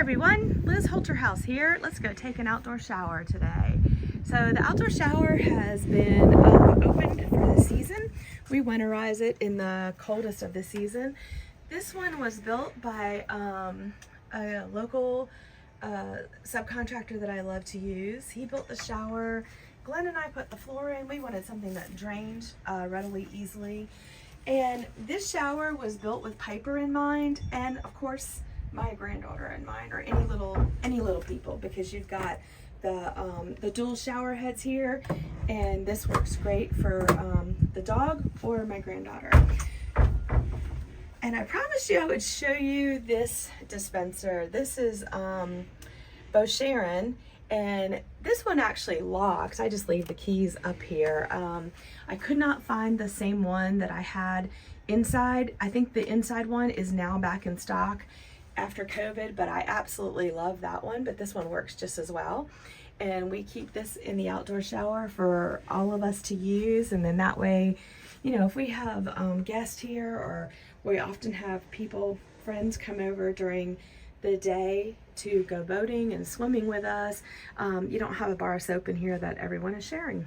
everyone, Liz Holterhouse here. Let's go take an outdoor shower today. So the outdoor shower has been opened for the season. We winterize it in the coldest of the season. This one was built by a local subcontractor that I love to use. He built the shower. Glenn and I put the floor in. We wanted something that drained readily, easily. And this shower was built with Piper in mind, and of course my granddaughter in mind, or any little people, because you've got the dual shower heads here, and this works great for the dog or my granddaughter. And I promised you I would show you this dispenser. This is 𝐁𝐎�𝐿, and this one actually locks. I just leave the keys up here. I could not find the same one that I had inside. I think the inside one is now back in stock after COVID, but I absolutely love that one, but this one works just as well. And we keep this in the outdoor shower for all of us to use, and then that way, you know, if we have guests here, or we often have friends come over during the day to go boating and swimming with us, you don't have a bar of soap in here that everyone is sharing.